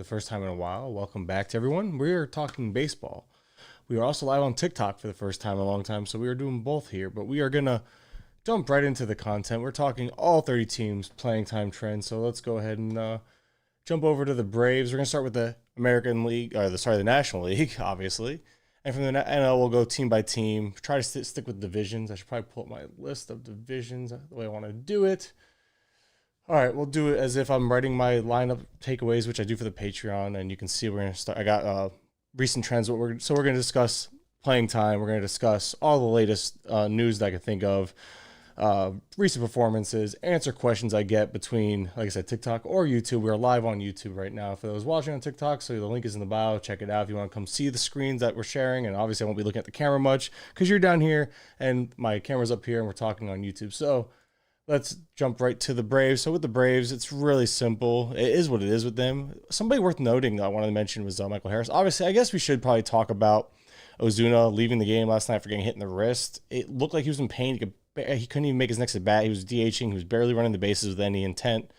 The first time in a while. Welcome back to everyone. We are talking baseball. We are also live on TikTok for the first time in a long time, so we are doing both here. But we are gonna jump right into the content. We're talking all 30 teams, playing time trends. So let's go ahead and jump over to the Braves. We're gonna start with the American League, or the National League, obviously. And from the NL, we'll go team by team. Try to stick with divisions. I should probably pull up my list of divisions the way I want to do it. All right, we'll do it as if I'm writing my lineup takeaways, which I do for the Patreon, and you can see we're gonna start. I got recent trends. We're gonna discuss playing time. We're gonna discuss all the latest news that I can think of, recent performances, answer questions I get between, like I said, TikTok or YouTube. We're live on YouTube right now. For those watching on TikTok, so the link is in the bio. Check it out if you want to come see the screens that we're sharing. And obviously, I won't be looking at the camera much because you're down here and my camera's up here, and we're talking on YouTube. So let's jump right to the Braves. So with the Braves, it's really simple. It is what it is with them. Somebody worth noting that I wanted to mention was Michael Harris. Obviously, I guess we should probably talk about Ozuna leaving the game last night for getting hit in the wrist. It looked like he was in pain. He couldn't even make his next at bat. He was DHing. He was barely running the bases with any intent.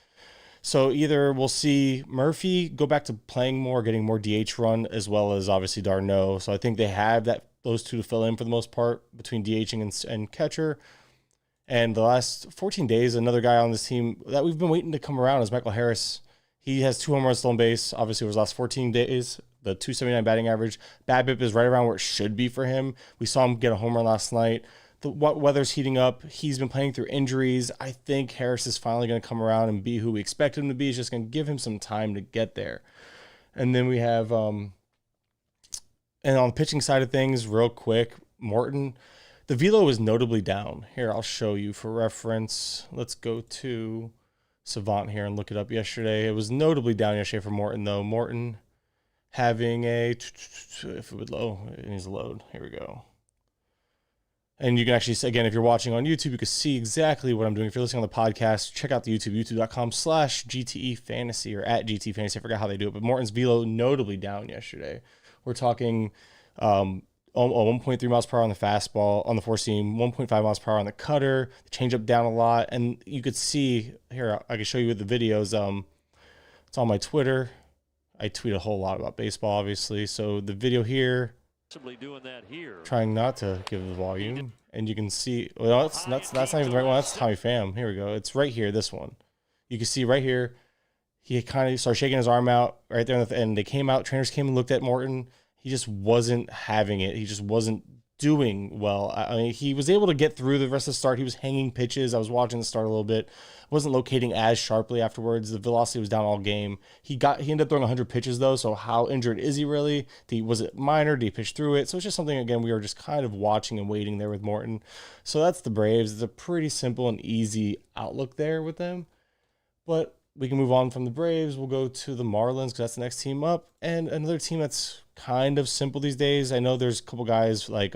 So either we'll see Murphy go back to playing more, getting more DH run, as well as obviously d'Arnaud. So I think they have those two to fill in for the most part between DHing and catcher. And the last 14 days, another guy on this team that we've been waiting to come around is Michael Harris. He has 2 home runs stolen base. Obviously, over his last 14 days, the 279 batting average. BABIP is right around where it should be for him. We saw him get a home run last night. The weather's heating up. He's been playing through injuries. I think Harris is finally going to come around and be who we expect him to be. It's just going to give him some time to get there. And then we have, and on the pitching side of things, real quick, Morton. The velo is notably down. Here, I'll show you for reference. Let's go to Savant here and look it up yesterday. It was notably down yesterday for Morton, though. Morton having if it would load, it needs to load. Here we go. And you can actually, again, if you're watching on YouTube, you can see exactly what I'm doing. If you're listening on the podcast, check out the YouTube, youtube.com/GTEFantasy or at GTEFantasy. I forgot how they do it, but Morton's velo notably down yesterday. We're talking 1.3 miles per hour on the fastball, on the four seam, 1.5 miles per hour on the cutter, the changeup down a lot. And you could see here, I can show you with the videos. It's on my Twitter. I tweet a whole lot about baseball, obviously. So the video here, doing that here, trying not to give the volume, and you can see, well, that's not even the right one. That's Tommy Pham. Here we go. It's right here, this one. You can see right here, he kind of started shaking his arm out right there, and they came out, trainers came and looked at Morton. He just wasn't having it. He just wasn't doing well. I mean, he was able to get through the rest of the start. He was hanging pitches. I was watching the start a little bit. Wasn't locating as sharply afterwards. The velocity was down all game. He ended up throwing 100 pitches, though, so how injured is he really? Was it minor? Did he pitch through it? So it's just something, again, we were just kind of watching and waiting there with Morton. So that's the Braves. It's a pretty simple and easy outlook there with them. But we can move on from the Braves. We'll go to the Marlins because that's the next team up. And another team that's kind of simple these days. I know there's a couple guys like,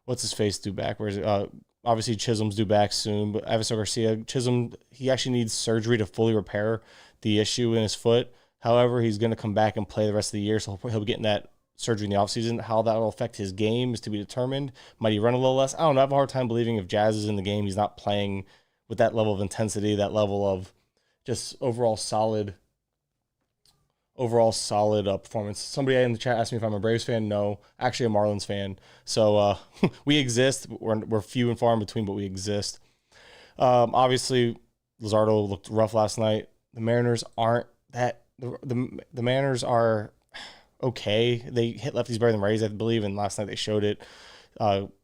what's his face due back? Where is it? Obviously, Chisholm's due back soon. But Avisail Garcia, Chisholm, he actually needs surgery to fully repair the issue in his foot. However, he's going to come back and play the rest of the year. So he'll be getting that surgery in the offseason. How that will affect his game is to be determined. Might he run a little less? I don't know. I have a hard time believing if Jazz is in the game, he's not playing with that level of intensity, that level of just overall solid performance. Somebody in the chat asked me if I'm a Braves fan. No, actually a Marlins fan. So we exist. We're few and far in between, but we exist. Obviously, Luzardo looked rough last night. The Mariners aren't that. The Mariners are okay. They hit lefties better than righties, I believe, and last night they showed it.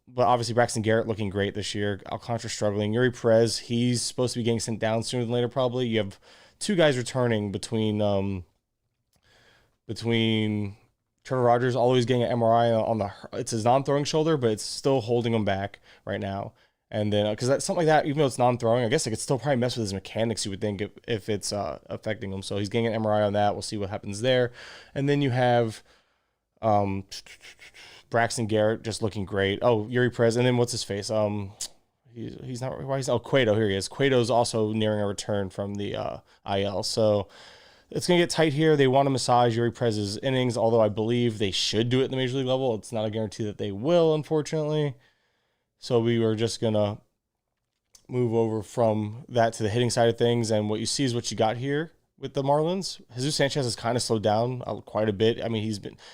But obviously, Braxton Garrett looking great this year. Alcantara struggling. Yuri Perez, he's supposed to be getting sent down sooner than later, probably. You have 2 guys returning between Trevor Rogers, always getting an MRI on it's his non-throwing shoulder, but it's still holding him back right now. And then, because that's something like that, even though it's non-throwing, I guess it could still probably mess with his mechanics, you would think, if it's affecting him. So he's getting an MRI on that. We'll see what happens there. And then you have Braxton Garrett just looking great. Oh, Yuri Perez, and then what's his face? He's not. Why he's Cueto? Here he is. Cueto's also nearing a return from the IL. So it's gonna get tight here. They want to massage Yuri Perez's innings, although I believe they should do it at the major league level. It's not a guarantee that they will, unfortunately. So we were just gonna move over from that to the hitting side of things, and what you see is what you got here with the Marlins. Jesus Sanchez has kind of slowed down quite a bit. I mean,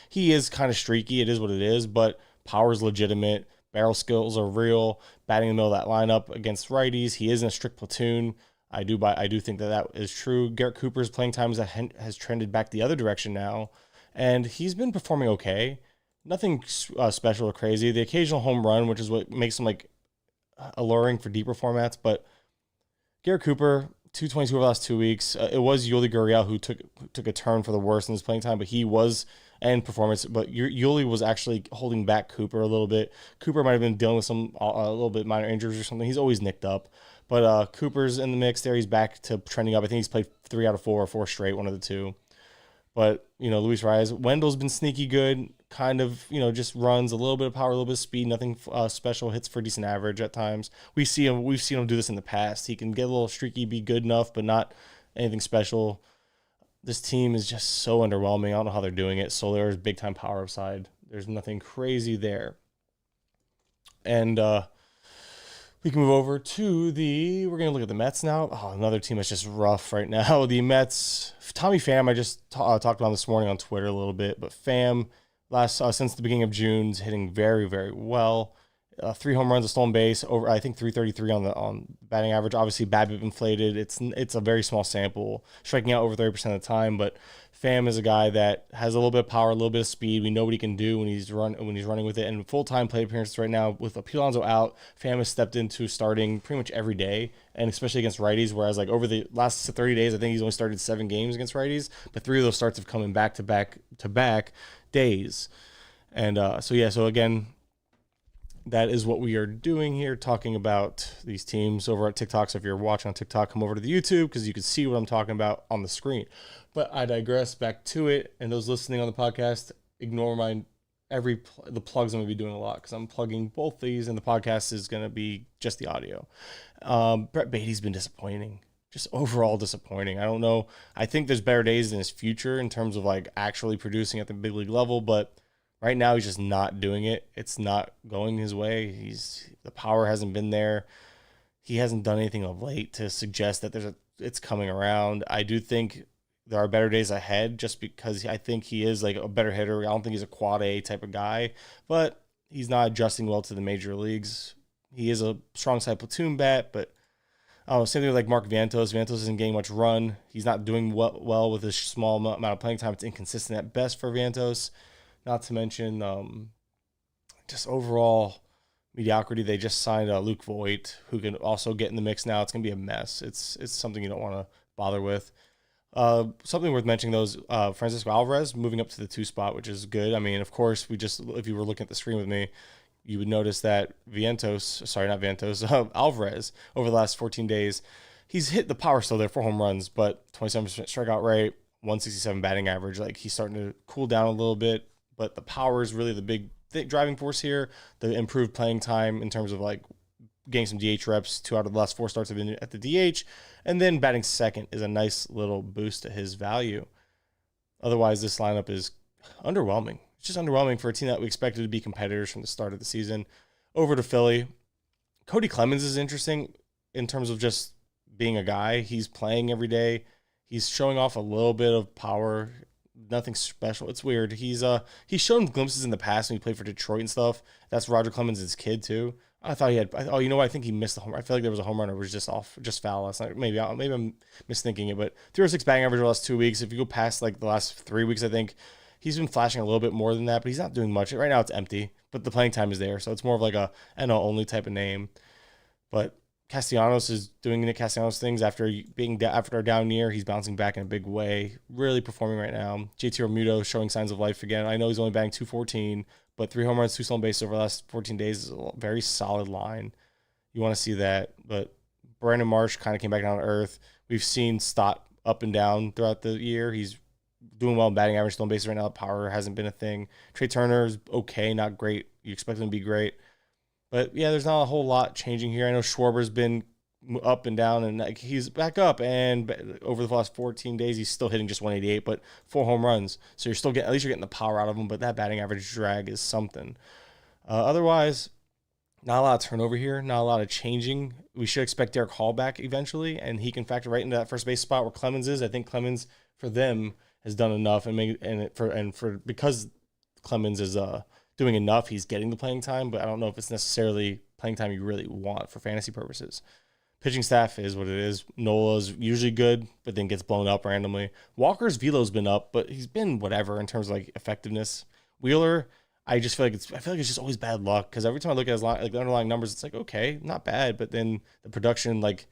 he is kind of streaky. It is what it is, but power is legitimate. Barrel skills are real. Batting in the middle of that lineup against righties, he is in a strict platoon. I do think that is true. Garrett Cooper's playing times has trended back the other direction now, and he's been performing okay. Nothing special or crazy. The occasional home run, which is what makes him like alluring for deeper formats, but Garrett Cooper, 222 over the last 2 weeks. It was Yuli Gurriel who took a turn for the worse in his playing time, but he was and performance. But Yuli was actually holding back Cooper a little bit. Cooper might have been dealing with some a little bit minor injuries or something. He's always nicked up, but Cooper's in the mix there. He's back to trending up. I think he's played 3 out of 4 or 4 straight, one of the two. But, Luis Reyes, Wendell's been sneaky good, kind of, just runs, a little bit of power, a little bit of speed, nothing special, hits for decent average at times. We've seen him do this in the past. He can get a little streaky, be good enough, but not anything special. This team is just so underwhelming. I don't know how they're doing it. Soler's big-time power upside. There's nothing crazy there. And we can move over to we're going to look at the Mets now. Oh, another team that's just rough right now. The Mets, Tommy Pham, I just talked about this morning on Twitter a little bit, but Pham, since the beginning of June, is hitting very, very well. 3 home runs, a stolen base, over I think 333 on batting average. Obviously, BABIP inflated. It's a very small sample, striking out over 30% of the time. But Pham is a guy that has a little bit of power, a little bit of speed. We know what he can do when he's running with it. And full-time plate appearances right now with Alonso out, Pham has stepped into starting pretty much every day, and especially against righties. Whereas like over the last 30 days, I think he's only started 7 games against righties, but 3 of those starts have come in back-to-back days. And so again, that is what we are doing here, talking about these teams over at TikTok. So if you're watching on TikTok, come over to the YouTube because you can see what I'm talking about on the screen. But I digress. Back to it. And those listening on the podcast, ignore the plugs I'm going to be doing a lot because I'm plugging both these, and the podcast is going to be just the audio. Brett Beatty's been disappointing. Just overall disappointing. I don't know. I think there's better days in his future in terms of like actually producing at the big league level, but right now, he's just not doing it. It's not going his way. The power hasn't been there. He hasn't done anything of late to suggest that it's coming around. I do think there are better days ahead just because I think he is like a better hitter. I don't think he's a quad A type of guy, but he's not adjusting well to the major leagues. He is a strong side platoon bat, but same thing with like Mark Vientos. Vientos isn't getting much run. He's not doing well with his small amount of playing time. It's inconsistent at best for Vientos. Not to mention just overall mediocrity. They just signed Luke Voigt, who can also get in the mix now. It's going to be a mess. It's something you don't want to bother with. Something worth mentioning, though, is Francisco Alvarez moving up to the 2 spot, which is good. I mean, of course, if you were looking at the screen with me, you would notice that Alvarez, over the last 14 days, he's hit the power still there, 4 home runs, but 27% strikeout rate, 167 batting average. Like, he's starting to cool down a little bit. But the power is really the big driving force here. The improved playing time in terms of like getting some DH reps. 2 out of the last 4 starts have been at the DH. And then batting second is a nice little boost to his value. Otherwise, this lineup is underwhelming. It's just underwhelming for a team that we expected to be competitors from the start of the season. Over to Philly. Cody Clemens is interesting in terms of just being a guy. He's playing every day. He's showing off a little bit of power. Nothing special. It's weird. He's shown glimpses in the past when he played for Detroit and stuff. That's Roger Clemens' kid too. I thought he had. I think he missed the home run. I feel like there was a home run or was just foul last night. Maybe I'm misthinking it, but 306 batting average the last 2 weeks. If you go past like the last 3 weeks, I think he's been flashing a little bit more than that, but he's not doing much. Right now it's empty, but the playing time is there, so it's more of like a NL only type of name. But Castellanos is doing Nick Castellanos things after a down year. He's bouncing back in a big way, really performing right now. JT Realmuto showing signs of life again. I know he's only batting 214, but 3 home runs, 2 stolen bases over the last 14 days is a very solid line. You want to see that. But Brandon Marsh kind of came back down to earth. We've seen Stott up and down throughout the year. He's doing well in batting average, stolen bases right now. Power hasn't been a thing. Trey Turner is okay, not great. You expect him to be great. But, yeah, there's not a whole lot changing here. I know Schwarber's been up and down, and like he's back up. And over the last 14 days, he's still hitting just 188, but 4 home runs. So you're getting the power out of him, but that batting average drag is something. Otherwise, Not a lot of turnover here, not a lot of changing. We should expect Derek Hall back eventually, and he can factor right into that first base spot where Clemens is. I think Clemens for them has done enough, and because Clemens is doing enough, he's getting the playing time. But I don't know if it's necessarily playing time you really want for fantasy purposes. Pitching staff is what it is. Nola's usually good, but then gets blown up randomly. Walker's velo's been up, but he's been whatever in terms of like effectiveness. Wheeler, I feel like it's just always bad luck because every time I look at his like the underlying numbers, it's like okay, not bad, but then the production like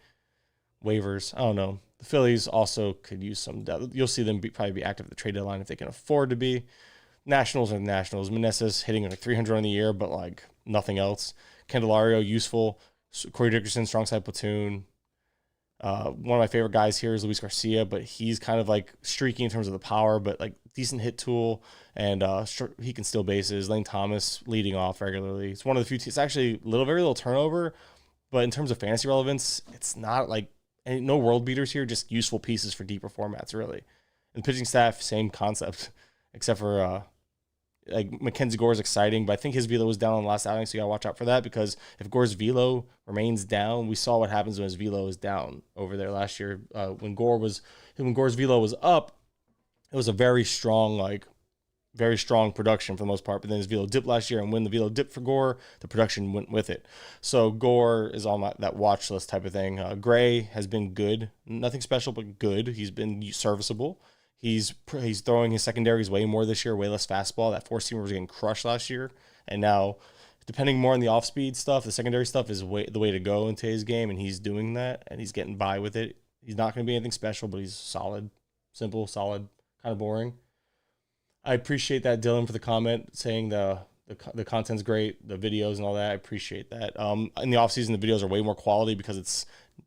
waivers. I don't know. The Phillies also could use some depth. You'll see them probably be active at the trade deadline if they can afford to be. Nationals are the Nationals. Meneses hitting like 300 on the year, but like nothing else. Candelario useful. Corey Dickerson, strong side platoon. One of my favorite guys here is Luis Garcia, but he's kind of like streaky in terms of the power, but like decent hit tool, and he can steal bases. Lane Thomas leading off regularly. It's one of the few. It's actually very little turnover, but in terms of fantasy relevance, it's not like no world beaters here. Just useful pieces for deeper formats, really. And the pitching staff, same concept, except for like Mackenzie Gore is exciting, but I think his velo was down on the last outing, so you gotta watch out for that because if Gore's velo remains down, we saw what happens when his velo is down over there last year. When Gore's velo was up, it was a very strong production for the most part. But then his velo dipped last year, and when the velo dipped for Gore, the production went with it. So Gore is on that watch list type of thing. Gray has been good, nothing special, but good. He's been serviceable. He's throwing his secondaries way more this year, way less fastball. That four-seamer was getting crushed last year. And now, depending more on the off-speed stuff, the secondary stuff is the way to go in today's game, and he's doing that, and he's getting by with it. He's not going to be anything special, but he's solid, simple, solid, kind of boring. I appreciate that, Dylan, for the comment saying the content's great, the videos and all that. I appreciate that. In the offseason, the videos are way more quality because it's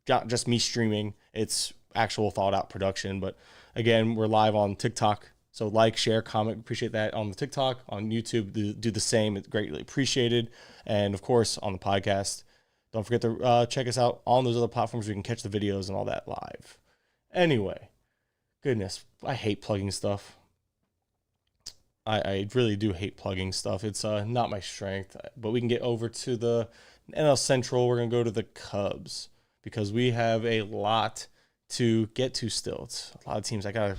not just me streaming. It's actual thought-out production, but again, we're live on TikTok, so like, share, comment. Appreciate that on the TikTok. On YouTube, do the same. It's greatly appreciated. And, of course, on the podcast, don't forget to check us out on those other platforms where you can catch the videos and all that live. Anyway, goodness, I hate plugging stuff. I really do hate plugging stuff. It's not my strength. But we can get over to the NL Central. We're going to go to the Cubs because we have a lot to get to still. It's a lot of teams. I gotta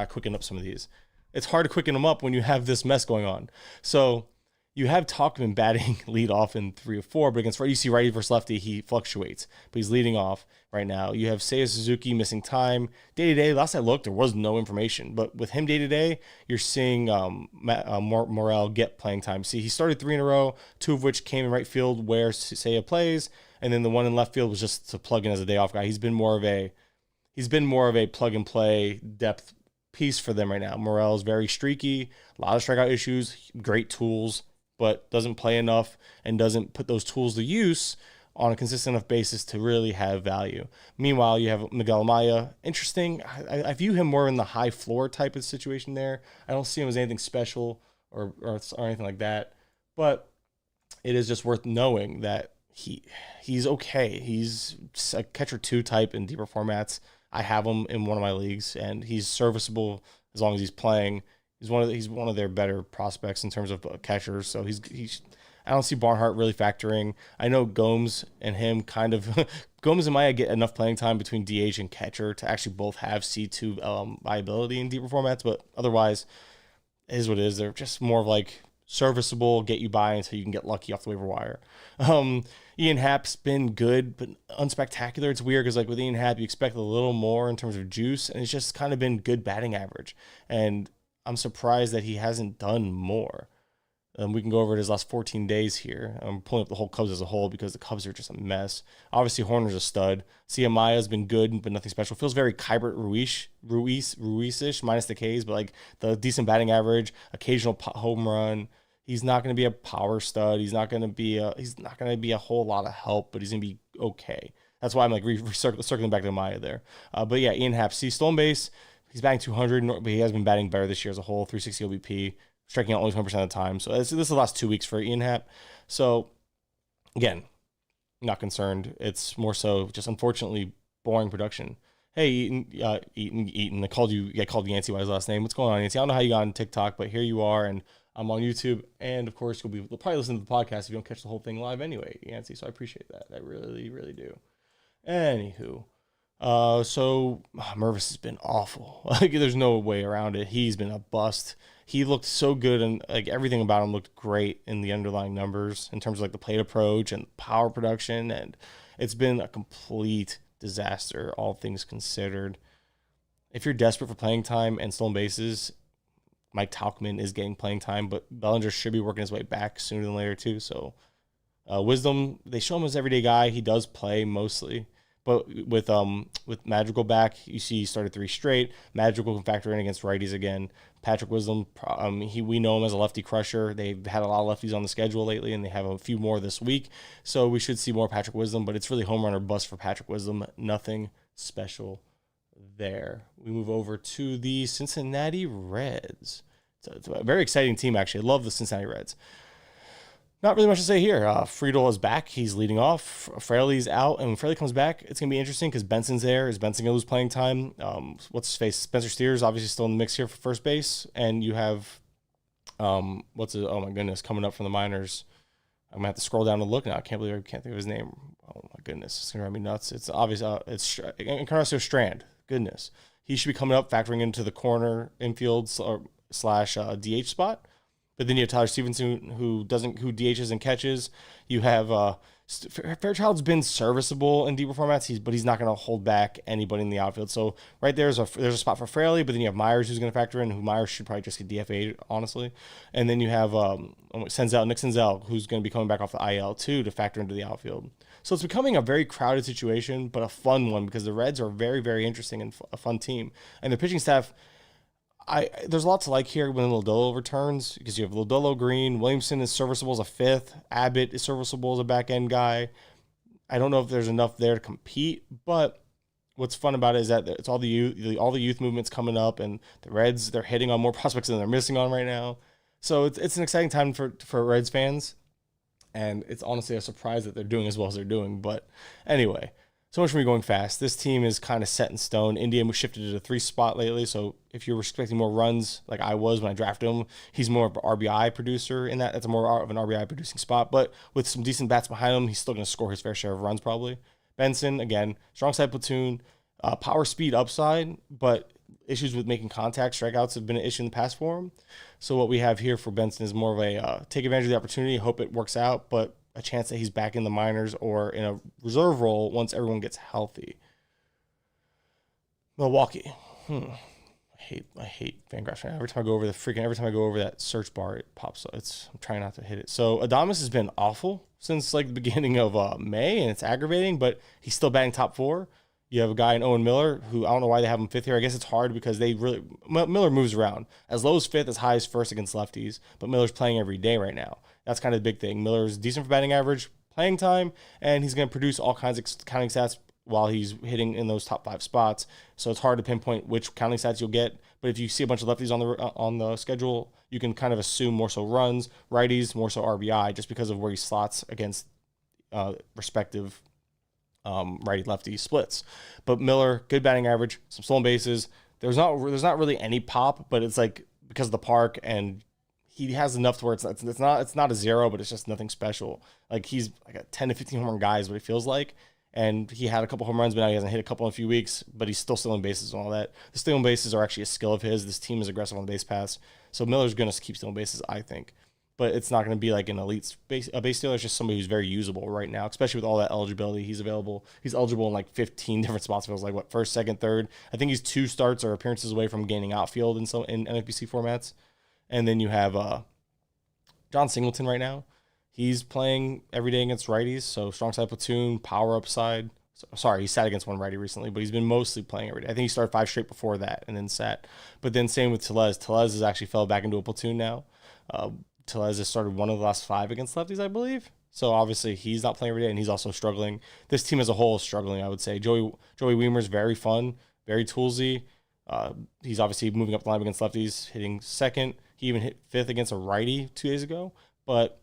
quicken up some of these. It's hard to quicken them up when you have this mess going on. So you have Talkman batting lead off in 3 or 4, but against you see righty versus lefty, he fluctuates, but he's leading off right now. You have Seiya Suzuki missing time. Day-to-day, last I looked, there was no information, but with him day-to-day, you're seeing Morel get playing time. See, he started 3 in a row, 2 of which came in right field where Seiya plays, and then the one in left field was just to plug in as a day off guy. He's been more of a plug and play depth piece for them right now. Morel's very streaky, a lot of strikeout issues, great tools, but doesn't play enough and doesn't put those tools to use on a consistent enough basis to really have value. Meanwhile, you have Miguel Amaya. Interesting. I view him more in the high floor type of situation there. I don't see him as anything special or anything like that. But it is just worth knowing that he's okay. He's a catcher 2 type in deeper formats. I have him in one of my leagues, and he's serviceable as long as he's playing. He's one of their better prospects in terms of catchers. So he's I don't see Barnhart really factoring. I know Gomes and him kind of Gomes and Maya get enough playing time between DH and catcher to actually both have C2 viability in deeper formats, but otherwise it is what it is. They're just more of like serviceable, get you by until you can get lucky off the waiver wire. Ian Happ's been good, but unspectacular. It's weird because like with Ian Happ, you expect a little more in terms of juice, and it's just kind of been good batting average. And I'm surprised that he hasn't done more. We can go over his last 14 days here. I'm pulling up the whole Cubs as a whole because the Cubs are just a mess. Obviously, Horner's a stud. Cia has been good, but nothing special. Feels very Kybert Ruiz-ish, minus the Ks, but like the decent batting average, occasional home run. He's not going to be a power stud. He's not going to be a whole lot of help, but he's going to be okay. That's why I'm like circling back to Maya there. But yeah, Ian Happ, stolen base. He's batting 200, but he has been batting better this year as a whole, 360 OBP, striking out only 20% of the time. So this is the last 2 weeks for Ian Happ. So again, not concerned. It's more so just unfortunately boring production. Hey, Eaton. I called you Yancey by his last name. What's going on, Yancey? I don't know how you got on TikTok, but here you are, and I'm on YouTube, and of course, you'll probably listen to the podcast if you don't catch the whole thing live anyway, Yancey. So I appreciate that. I really, really do. Anywho, so Mervis has been awful. Like, there's no way around it. He's been a bust. He looked so good, and like everything about him looked great in the underlying numbers in terms of like the plate approach and power production, and it's been a complete disaster, all things considered. If you're desperate for playing time and stolen bases, Mike Tauchman is getting playing time, but Bellinger should be working his way back sooner than later too. So Wisdom, they show him as everyday guy. He does play mostly, but with Madrigal back, you see he started 3 straight. Madrigal can factor in against righties again. Patrick Wisdom, we know him as a lefty crusher. They've had a lot of lefties on the schedule lately, and they have a few more this week. So we should see more Patrick Wisdom, but it's really home run or bust for Patrick Wisdom. Nothing special there. We move over to the Cincinnati Reds. It's a very exciting team, actually. I love the Cincinnati Reds. Not really much to say here. Friedel is back. He's leading off. Fraley's out. And when Fraley comes back, it's going to be interesting because Benson's there. Is Benson going to lose playing time? What's his face? Spencer Steers obviously still in the mix here for first base. And you have, oh my goodness, coming up from the minors. I'm going to have to scroll down and look now. I can't think of his name. Oh my goodness. It's going to drive me nuts. It's obvious. It's Encarnacio Strand. Goodness. He should be coming up, factoring into the corner infield slash DH spot. But then you have Tyler Stevenson, who DHs and catches. You have Fairchild's been serviceable in deeper formats, but he's not going to hold back anybody in the outfield. So right there's a spot for Fraley, but then you have Myers, who's going to factor in. Who Myers should probably just get DFA'd, honestly. And then you have Nick Senzel, who's going to be coming back off the IL too to factor into the outfield. So it's becoming a very crowded situation, but a fun one because the Reds are very, very interesting and a fun team, and the pitching staff. There's a lot to like here when Lodolo returns because you have Lodolo, Green, Williamson is serviceable as a 5th, Abbott is serviceable as a back end guy. I don't know if there's enough there to compete, but what's fun about it is that it's all the youth movements coming up, and the Reds, they're hitting on more prospects than they're missing on right now. So it's an exciting time for Reds fans, and it's honestly a surprise that they're doing as well as they're doing. But anyway. So much for me going fast. This team is kind of set in stone. India was shifted to the 3 spot lately, so if you're expecting more runs like I was when I drafted him, he's more of an RBI producer in that. That's more of an RBI producing spot, but with some decent bats behind him, he's still going to score his fair share of runs probably. Benson, again, strong side platoon, power speed upside, but issues with making contact, strikeouts have been an issue in the past for him. So what we have here for Benson is more of a take advantage of the opportunity, hope it works out, but a chance that he's back in the minors or in a reserve role once everyone gets healthy. Milwaukee. I hate Fangraphs right now. Every time I go over that search bar, it pops up. I'm trying not to hit it. So Adames has been awful since like the beginning of May, and it's aggravating, but he's still batting top 4. You have a guy in Owen Miller, who I don't know why they have him 5th here. I guess it's hard because Miller moves around. As low as 5th, as high as 1st against lefties, but Miller's playing every day right now. That's kind of the big thing. Miller's decent for batting average, playing time, and he's going to produce all kinds of counting stats while he's hitting in those top 5 spots. So it's hard to pinpoint which counting stats you'll get. But if you see a bunch of lefties on the schedule, you can kind of assume more so runs, righties, more so RBI, just because of where he slots against respective righty-lefty splits. But Miller, good batting average, some stolen bases. There's not really any pop, but it's like because of the park, and he has enough to where it's not a 0, but it's just nothing special. Like he's like a 10 to 15 home run guy is what it feels like. And he had a couple home runs, but now he hasn't hit a couple in a few weeks, but he's still stealing bases and all that. The stealing bases are actually a skill of his. This team is aggressive on the base pass. So Miller's going to keep stealing bases, I think. But it's not going to be like an elite base stealer. It's just somebody who's very usable right now, especially with all that eligibility. He's available. He's eligible in like 15 different spots. It feels like, what, 1st, 2nd, 3rd. I think he's 2 starts or appearances away from gaining outfield in NFBC formats. And then you have John Singleton right now. He's playing every day against righties, so strong side platoon, power upside. Sorry, he sat against one righty recently, but he's been mostly playing every day. I think he started 5 straight before that and then sat. But then same with Tellez. Tellez has actually fell back into a platoon now. Tellez has started 1 of the last 5 against lefties, I believe. So obviously he's not playing every day, and he's also struggling. This team as a whole is struggling, I would say. Joey Weimer's very fun, very toolsy. He's obviously moving up the line against lefties, hitting 2nd. He even hit 5th against a righty 2 days ago. But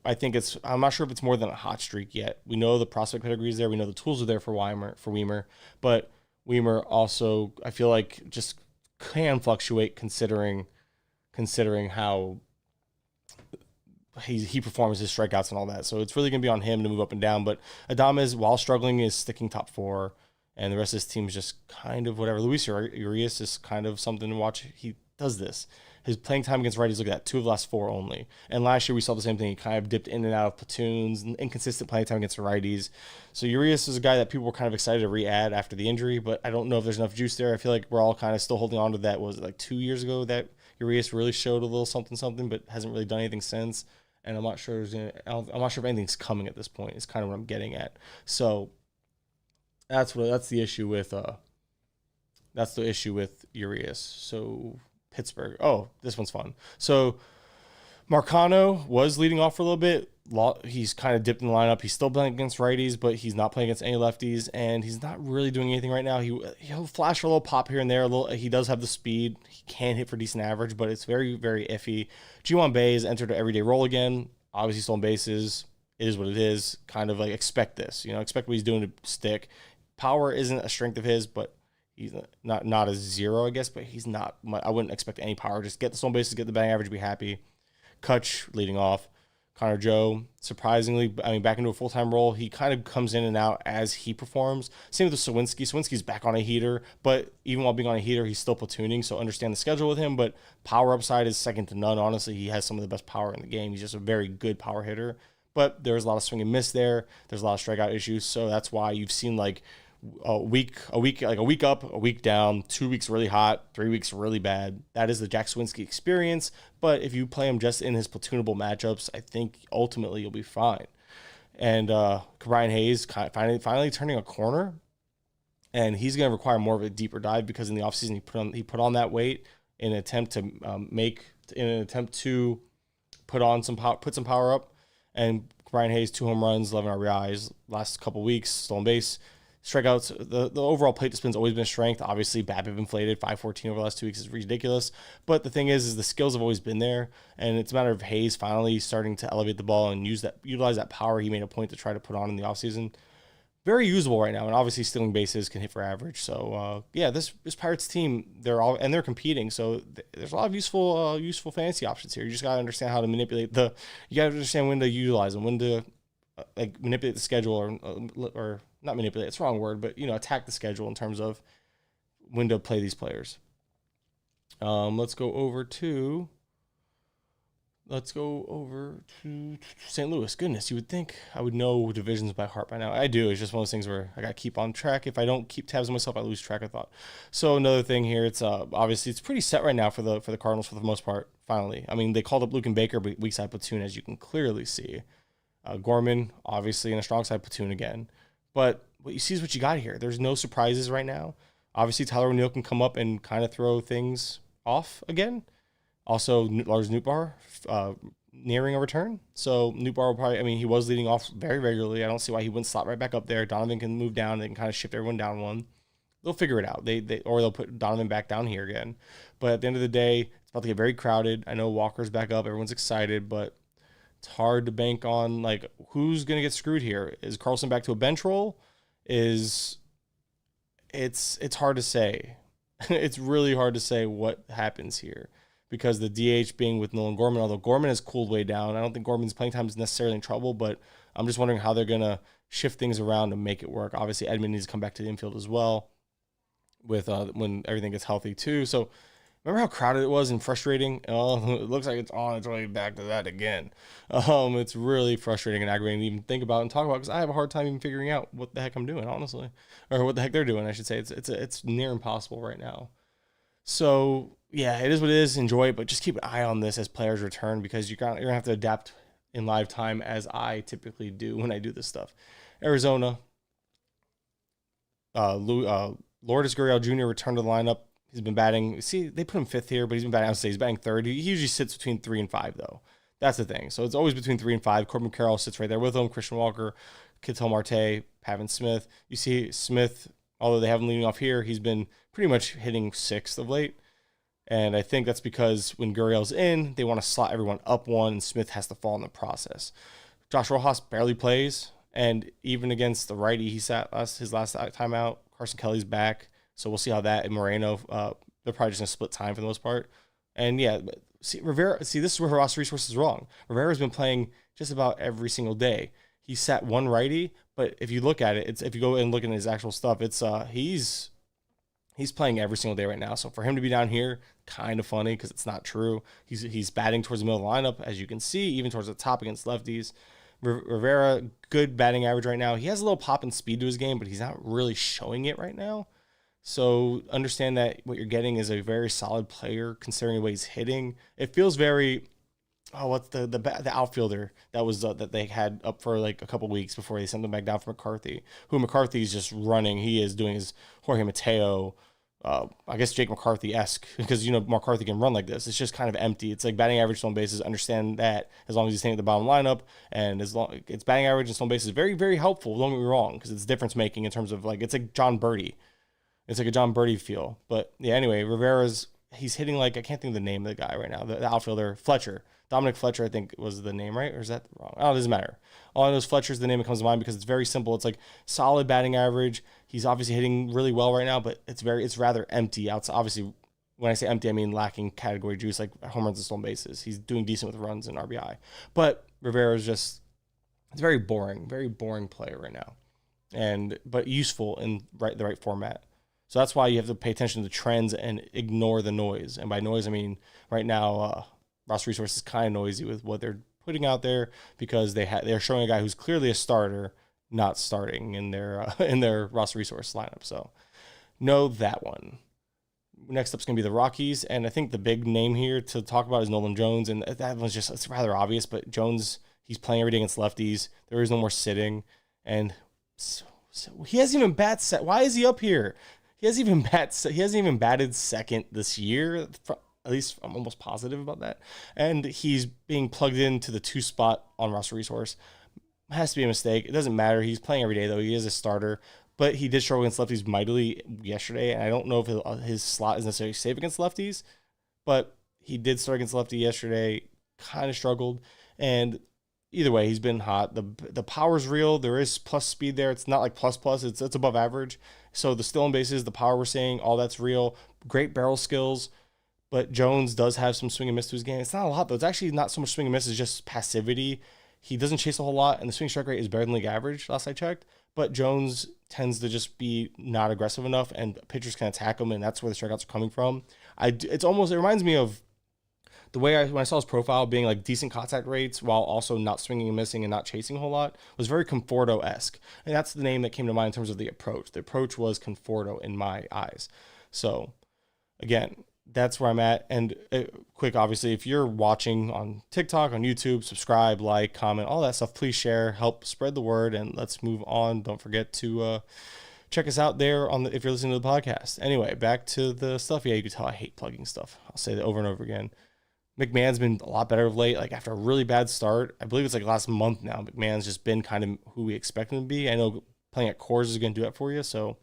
I think I'm not sure if it's more than a hot streak yet. We know the prospect pedigree is there. We know the tools are there for Weimer, but Weimer also, I feel like, just can fluctuate considering how he performs his strikeouts and all that. So it's really going to be on him to move up and down. But Adames, while struggling, is sticking top 4. And the rest of his team is just kind of whatever. Luis Urias is kind of something to watch. He does this. His playing time against righties, look at that, 2 of the last 4 only. And last year we saw the same thing. He kind of dipped in and out of platoons, inconsistent playing time against the righties. So Urias is a guy that people were kind of excited to re-add after the injury, but I don't know if there's enough juice there. I feel like we're all kind of still holding on to that. Was it like 2 years ago that Urias really showed a little something, but hasn't really done anything since. And I'm not sure I'm not sure if anything's coming at this point. It's kind of what I'm getting at. So that's the issue with Urias. So Pittsburgh. Oh, this one's fun. So Marcano was leading off for a little bit. He's kind of dipped in the lineup. He's still playing against righties, but he's not playing against any lefties, and he's not really doing anything right now. He'll flash for a little pop here and there. He does have the speed. He can hit for decent average, but it's very, very iffy. G1 Bay has entered an everyday role again. Obviously stolen bases. It is what it is. Kind of like expect this. Expect what he's doing to stick. Power isn't a strength of his, but he's not a 0, I guess, but he's not. I wouldn't expect any power. Just get the stolen bases, get the batting average, be happy. Kutch leading off. Connor Joe, surprisingly, back into a full-time role. He kind of comes in and out as he performs. Same with Sawinski. Sawinski's back on a heater, but even while being on a heater, he's still platooning, so understand the schedule with him, but power upside is second to none. Honestly, he has some of the best power in the game. He's just a very good power hitter, but there's a lot of swing and miss there. There's a lot of strikeout issues, so that's why you've seen like a week up, a week down, 2 weeks really hot, 3 weeks really bad. That is the Jack Sawinski experience. But if you play him just in his platoonable matchups, I think ultimately you'll be fine. And Brian Hayes finally turning a corner, and he's going to require more of a deeper dive because in the offseason he put on that weight in an attempt to put some power up. And Brian Hayes, 2 home runs, 11 RBIs last couple weeks, stolen base. Strikeouts, the overall plate discipline's always been a strength. Obviously, BABIP inflated, 514 over the last 2 weeks is ridiculous. But the thing is the skills have always been there, and it's a matter of Hayes finally starting to elevate the ball and utilize that power he made a point to try to put on in the offseason. Very usable right now, and obviously stealing bases can hit for average. So this Pirates team, they're competing. So there's a lot of useful fantasy options here. You just gotta understand how to manipulate you gotta understand when to utilize them, when to manipulate the schedule or not manipulate, it's the wrong word, but attack the schedule in terms of when to play these players. Let's go over to St. Louis. Goodness, you would think I would know divisions by heart by now. I do. It's just one of those things where I got to keep on track. If I don't keep tabs on myself, I lose track of thought. So another thing here, it's obviously it's pretty set right now for the Cardinals for the most part. Finally, they called up Luke and Baker, but weak side platoon, as you can clearly see. Gorman obviously in a strong side platoon again. But what you see is what you got here. There's no surprises right now. Obviously, Tyler O'Neill can come up and kind of throw things off again. Also, Lars Nootbaar nearing a return. So Nootbaar will probably, he was leading off very regularly. I don't see why he wouldn't slot right back up there. Donovan can move down. They can kind of shift everyone down one. They'll figure it out. Or they'll put Donovan back down here again. But at the end of the day, it's about to get very crowded. I know Walker's back up. Everyone's excited, but it's hard to bank on who's going to get screwed here. Is Carlson back to a bench role? It's hard to say. It's really hard to say what happens here because the DH being with Nolan Gorman, although Gorman has cooled way down. I don't think Gorman's playing time is necessarily in trouble, but I'm just wondering how they're going to shift things around to make it work. Obviously, Edmund needs to come back to the infield as well with when everything gets healthy too. So remember how crowded it was and frustrating? Oh, it looks like it's on its way back to that again. It's really frustrating and aggravating to even think about and talk about because I have a hard time even figuring out what the heck I'm doing, honestly. Or what the heck they're doing, I should say. It's near impossible right now. So, yeah, it is what it is. Enjoy it, but just keep an eye on this as players return because you're going to have to adapt in live time as I typically do when I do this stuff. Arizona, Lourdes Gurriel Jr. returned to the lineup. He's been batting. See, they put him 5th here, but he's been batting. I would say he's batting 3rd. He usually sits between 3 and 5, though. That's the thing. So it's always between 3 and 5. Corbin Carroll sits right there with him. Christian Walker, Ketel Marte, Pavin Smith. You see Smith, although they have him leading off here, he's been pretty much hitting 6th of late. And I think that's because when Gurriel's in, they want to slot everyone up one, and Smith has to fall in the process. Josh Rojas barely plays, and even against the righty he sat his last time out. Carson Kelly's back. So we'll see how that and Moreno, they're probably just going to split time for the most part. And yeah, Rivera. See, this is where Ross Resource is wrong. Rivera's been playing just about every single day. He sat one righty, but if you look at it, if you go and look at his actual stuff, it's he's playing every single day right now. So for him to be down here, kind of funny because it's not true. He's batting towards the middle of the lineup, as you can see, even towards the top against lefties. Rivera, good batting average right now. He has a little pop and speed to his game, but he's not really showing it right now. So understand that what you're getting is a very solid player considering the way he's hitting. It feels very, what's the outfielder that was that they had up for like a couple weeks before they sent him back down for McCarthy, who McCarthy's just running. He is doing his Jorge Mateo, I guess Jake McCarthy-esque, because McCarthy can run like this. It's just kind of empty. It's like batting average, stolen bases. Understand that as long as he's staying at the bottom lineup, and as long it's batting average and stolen bases, very very helpful. Don't get me wrong, because it's difference making in terms of like it's like John Birdie. It's like a John Birdie feel. But yeah, anyway, he's hitting like, I can't think of the name of the guy right now. The outfielder, Fletcher. Dominic Fletcher, I think was the name, right? Or is that wrong? Oh, it doesn't matter. All I know is Fletcher's the name that comes to mind because it's very simple. It's like solid batting average. He's obviously hitting really well right now, but it's rather empty. Obviously, when I say empty, I mean lacking category juice, like home runs and stolen bases. He's doing decent with runs and RBI. But Rivera's it's very boring player right now. But useful in the right format. So that's why you have to pay attention to the trends and ignore the noise. And by noise, I mean right now, Ross Resource is kind of noisy with what they're putting out there because they're showing a guy who's clearly a starter not starting in their Ross Resource lineup. So know that one. Next up is going to be the Rockies, and I think the big name here to talk about is Nolan Jones, and that one's it's rather obvious. But Jones, he's playing every day against lefties. There is no more sitting, and so he hasn't even bat set. Why is he up here? He hasn't even batted second this year. At least I'm almost positive about that. And he's being plugged into the 2 spot on Roster Resource. It has to be a mistake. It doesn't matter. He's playing every day, though. He is a starter. But he did struggle against lefties mightily yesterday. And I don't know if his slot is necessarily safe against lefties. But he did start against lefty yesterday. Kind of struggled. And either way, he's been hot. The power's real. There is plus speed there. It's not like plus. It's above average. So the stolen bases, the power we're seeing, all that's real. Great barrel skills. But Jones does have some swing and miss to his game. It's not a lot, though. It's actually not so much swing and miss. It's just passivity. He doesn't chase a whole lot, and the swing strike rate is better than league average, last I checked. But Jones tends to just be not aggressive enough, and pitchers can attack him, and that's where the strikeouts are coming from. It reminds me of the way when I saw his profile being like decent contact rates while also not swinging and missing and not chasing a whole lot, was very Conforto-esque. And that's the name that came to mind in terms of the approach. The approach was Conforto in my eyes. So, again, that's where I'm at. And quick, obviously, if you're watching on TikTok, on YouTube, subscribe, like, comment, all that stuff. Please share, help spread the word, and let's move on. Don't forget to check us out there if you're listening to the podcast. Anyway, back to the stuff. Yeah, you can tell I hate plugging stuff. I'll say that over and over again. McMahon's been a lot better of late. Like after a really bad start, I believe it's like last month now, McMahon's just been kind of who we expect him to be. I know playing at Coors is going to do that for you. So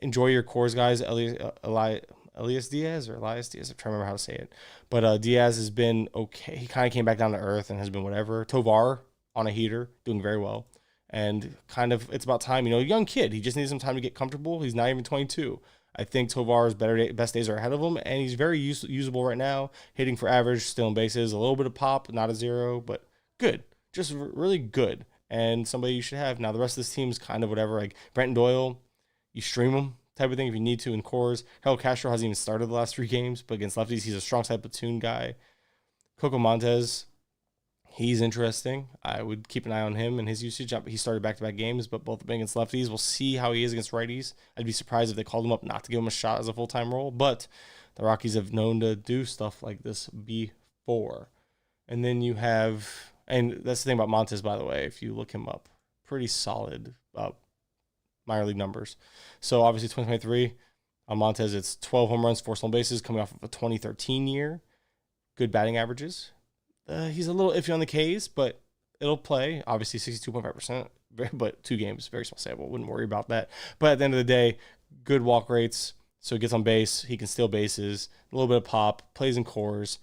enjoy your Coors guys. Elias Diaz, I'm trying to remember how to say it. But Diaz has been okay. He kind of came back down to earth and has been whatever. Tovar on a heater, doing very well. And kind of, it's about time. Young kid. He just needs some time to get comfortable. He's not even 22. I think Tovar's best days are ahead of him, and he's very usable right now, hitting for average, stealing bases, a little bit of pop, not a 0, but good. Just really good, and somebody you should have. Now, the rest of this team is kind of whatever, like Brenton Doyle, you stream him type of thing if you need to in Coors. Harold Castro hasn't even started the last 3 games, but against lefties, he's a strong side platoon guy. Coco Montez, he's interesting. I would keep an eye on him and his usage. He started back-to-back games, but both against lefties. We'll see how he is against righties. I'd be surprised if they called him up not to give him a shot as a full-time role, but the Rockies have known to do stuff like this before. And then you have, and that's the thing about Montez, by the way, if you look him up, pretty solid minor league numbers. So obviously 2023, on Montez, it's 12 home runs, 4 stolen bases, coming off of a 2013 year. Good batting averages. He's a little iffy on the Ks, but it'll play. Obviously, 62.5%, but 2 games, very small sample. Wouldn't worry about that. But at the end of the day, good walk rates. So he gets on base. He can steal bases. A little bit of pop. Plays in Coors.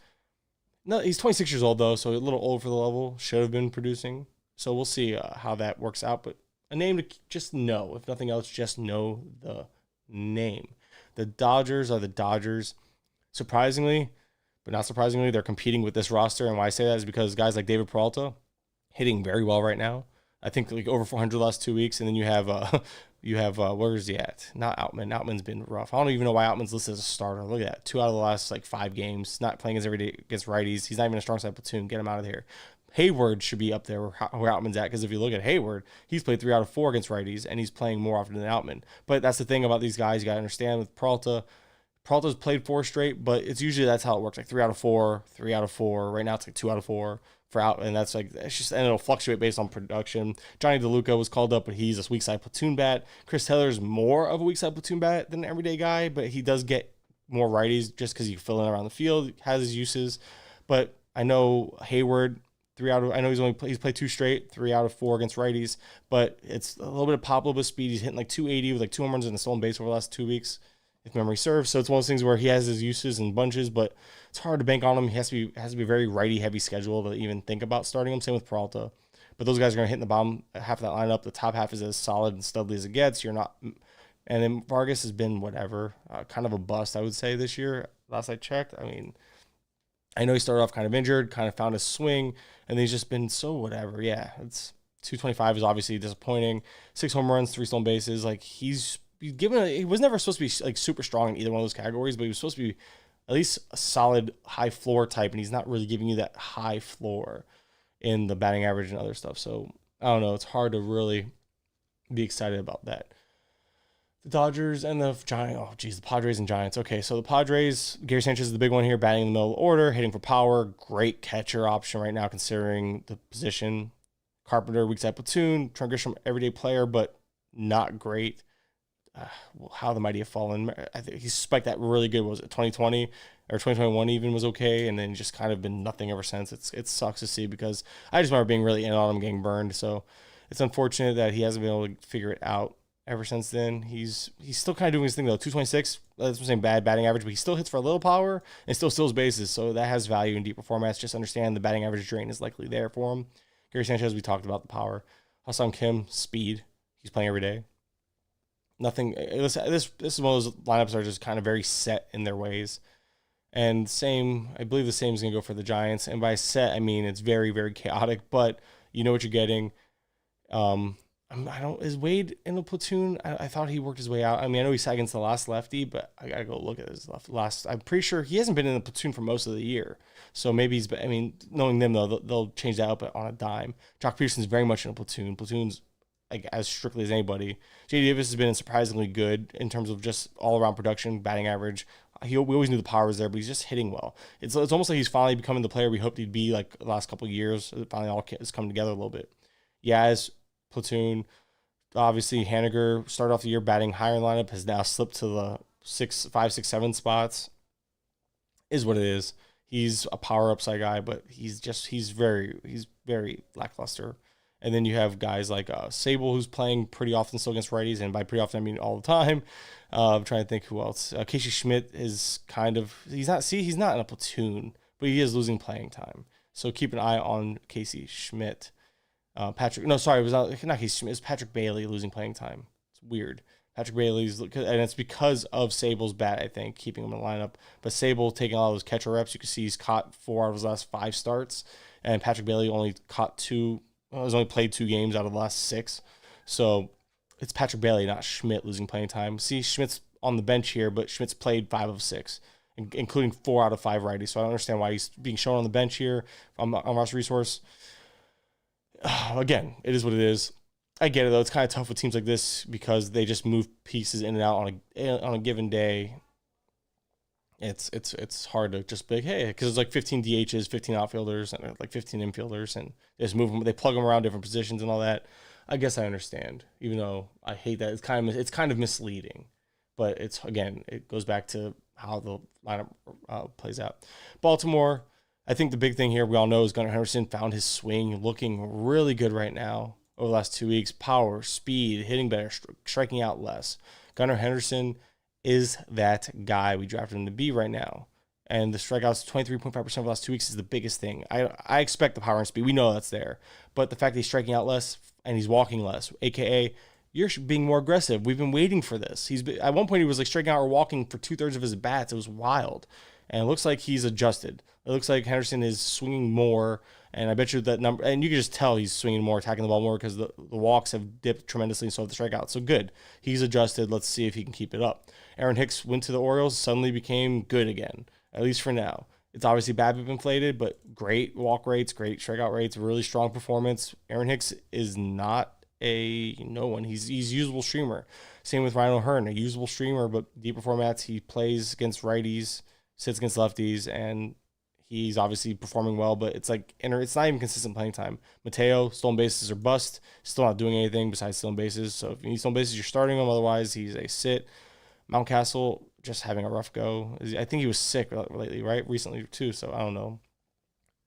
No, he's 26 years old, though, so a little old for the level. Should have been producing. So we'll see how that works out. But a name to just know. If nothing else, just know the name. The Dodgers are the Dodgers. Surprisingly, But not surprisingly, they're competing with this roster. And why I say that is because guys like David Peralta hitting very well right now. I think like over 400 last 2 weeks. And then you have where is he at? Not Outman. Outman's been rough. I don't even know why Outman's listed as a starter. Look at that. 2 out of the last like 5 games. Not playing as every day against righties. He's not even a strong side platoon. Get him out of here. Hayward should be up there where Outman's at, because if you look at Hayward, he's played 3 out of 4 against righties, and he's playing more often than Outman. But that's the thing about these guys. You got to understand with Peralta's played 4 straight, but it's usually that's how it works. Like 3 out of 4, 3 out of 4. Right now it's like 2 out of 4 for out, and that's like it's just, and it'll fluctuate based on production. Johnny DeLuca was called up, but he's a weak side platoon bat. Chris Taylor's more of a weak side platoon bat than an everyday guy, but he does get more righties just because he can fill in around the field, has his uses. But I know Hayward. I know he's played 2 straight, 3 out of 4 against righties, but it's a little bit of pop, a little bit of speed. He's hitting like 280 with like 2 home runs and a stolen base over the last 2 weeks, if memory serves. So it's one of those things where he has his uses and bunches, but it's hard to bank on him. He has to be a very righty heavy schedule to even think about starting him. Same with Peralta, but those guys are going to hit in the bottom half of that lineup. The top half is as solid and studly as it gets. You're not, and then Vargas has been whatever, kind of a bust, I would say, this year. Last I checked, I mean, I know he started off kind of injured, kind of found his swing, and he's just been so whatever. Yeah, it's 225 is obviously disappointing. 6 home runs, 3 stolen bases. Like he was never supposed to be like super strong in either one of those categories, but he was supposed to be at least a solid high floor type, and he's not really giving you that high floor in the batting average and other stuff. So I don't know. It's hard to really be excited about that. The Dodgers and the Giants. The Padres and Giants. Okay, so the Padres, Gary Sanchez is the big one here, batting in the middle of the order, hitting for power. Great catcher option right now considering the position. Carpenter, weak side platoon. Trent Grisham, everyday player, but not great. How the mighty have fallen. I think he spiked that really good. Was it 2020 or 2021 even was okay, and then just kind of been nothing ever since. It sucks to see because I just remember being really in on him getting burned. So it's unfortunate that he hasn't been able to figure it out ever since then. He's still kind of doing his thing though. 226, that's what I'm saying, bad batting average, but he still hits for a little power and still steals bases. So that has value in deeper formats. Just understand the batting average drain is likely there for him. Gary Sanchez, we talked about the power. Hassan Kim, speed. He's playing every day. Nothing. This is one of those lineups that are just kind of very set in their ways. And I believe the same is going to go for the Giants. And by set, I mean it's very, very chaotic, but you know what you're getting. Is Wade in the platoon? I thought he worked his way out. I mean, I know he sat against the last lefty, but I got to go look at his last. I'm pretty sure he hasn't been in the platoon for most of the year. So maybe knowing them, though, they'll change that up on a dime. Jock Peterson's very much in a platoon. Platoon's like as strictly as anybody. J.D. Davis has been surprisingly good in terms of just all-around production, batting average. We always knew the power was there, but he's just hitting well. It's almost like he's finally becoming the player we hoped he'd be like the last couple of years. It finally all has come together a little bit. Yaz, platoon. Obviously, Haniger started off the year batting higher in the lineup, has now slipped to the 5, 6, 7 spots. Is what it is. He's a power upside guy, but he's very lackluster. And then you have guys like Sable, who's playing pretty often still against righties, and by pretty often I mean all the time. I'm trying to think who else. Casey Schmidt is he's not in a platoon, but he is losing playing time. So keep an eye on Casey Schmidt. It was not Casey Schmidt. It was Patrick Bailey losing playing time. It's weird. Patrick Bailey's, and it's because of Sable's bat, I think, keeping him in the lineup. But Sable taking all those catcher reps, you can see he's caught 4 out of his last 5 starts, and Patrick Bailey only caught 2. He's only played 2 games out of the last 6. So it's Patrick Bailey, not Schmidt, losing playing time. See, Schmidt's on the bench here, but Schmidt's played 5 of 6, including 4 out of 5 righties. So I don't understand why he's being shown on the bench here on roster resource. Again, it is what it is. I get it, though. It's kind of tough with teams like this because they just move pieces in and out on a given day. It's hard to just be like, hey, because it's like 15 DHs, 15 outfielders, and like 15 infielders, and they just move them. They plug them around different positions and all that. I guess I understand, even though I hate that. It's kind of misleading, but it goes back to how the lineup plays out. Baltimore, I think the big thing here we all know is Gunnar Henderson found his swing, looking really good right now over the last 2 weeks. Power, speed, hitting better, striking out less. Gunnar Henderson is that guy we drafted him to be right now. And the strikeouts, 23.5% of the last 2 weeks is the biggest thing. I expect the power and speed. We know that's there. But the fact that he's striking out less and he's walking less, a.k.a. you're being more aggressive. We've been waiting for this. At one point, he was like striking out or walking for 2/3 of his bats. It was wild. and it looks like he's adjusted. It looks like Henderson is swinging more, and I bet you that number, and you can just tell he's swinging more, attacking the ball more because the walks have dipped tremendously, and so have the strikeouts. So good. He's adjusted. Let's see if he can keep it up. Aaron Hicks went to the Orioles, suddenly became good again, at least for now. It's obviously BABIP inflated, but great walk rates, great strikeout rates, really strong performance. Aaron Hicks is not a no one. He's usable streamer. Same with Ryan O'Hearn, a usable streamer, but deeper formats. He plays against righties, sits against lefties, and he's obviously performing well, but it's like it's not even consistent playing time. Mateo, stolen bases are bust. Still not doing anything besides stealing bases. So if you need stolen bases, you're starting him. Otherwise, he's a sit. Mountcastle just having a rough go. I think he was sick lately, right? Recently too. So I don't know.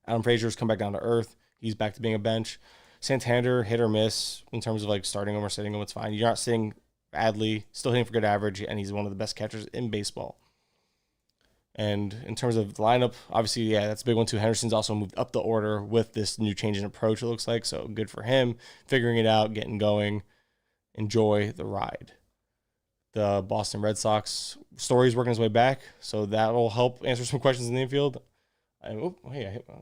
Adam Frazier's come back down to earth. He's back to being a bench. Santander, hit or miss in terms of like starting him or sitting him. It's fine. You're not sitting Adley, still hitting for good average, and he's one of the best catchers in baseball. And in terms of the lineup, obviously, yeah, that's a big one too. Henderson's also moved up the order with this new change in approach, it looks like. So good for him, figuring it out, getting going. Enjoy the ride. The Boston Red Sox story's working his way back, so that will help answer some questions in the infield. I hit my...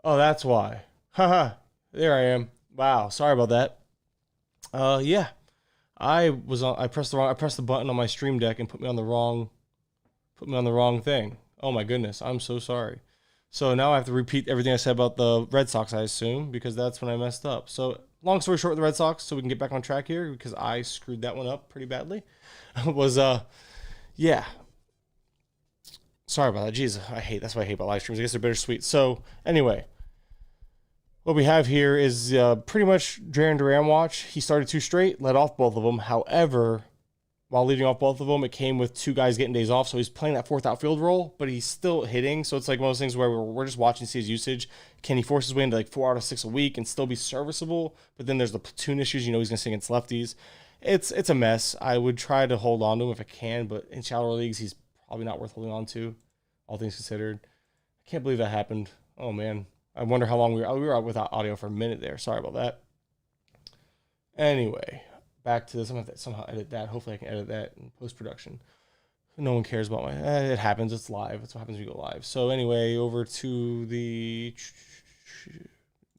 Oh, that's why. Haha. There I am. Wow. Sorry about that. Yeah. I pressed I pressed the button on my stream deck and put me on the wrong thing. Oh my goodness. I'm so sorry. So now I have to repeat everything I said about the Red Sox, I assume, because that's when I messed up. So long story short, the Red Sox, so we can get back on track here because I screwed that one up pretty badly. was yeah. Sorry about that. Jeez, that's what I hate about live streams. I guess they're bittersweet. So anyway, what we have here is pretty much Duran Duran watch. He started two straight, led off both of them. However, while leading off both of them, it came with two guys getting days off. So he's playing that fourth outfield role, but he's still hitting. So it's like one of those things where we're just watching to see his usage. Can he force his way into like 4 out of 6 a week and still be serviceable? But then there's the platoon issues. He's going to see against lefties. It's a mess. I would try to hold on to him if I can, but in shallower leagues, he's probably not worth holding on to, all things considered. I can't believe that happened. Oh, man. I wonder how long we were out without audio for a minute there. Sorry about that. Anyway, back to this. I'm going to somehow edit that. Hopefully I can edit that in post-production. No one cares about it happens. It's live. That's what happens when you go live. So anyway, over to the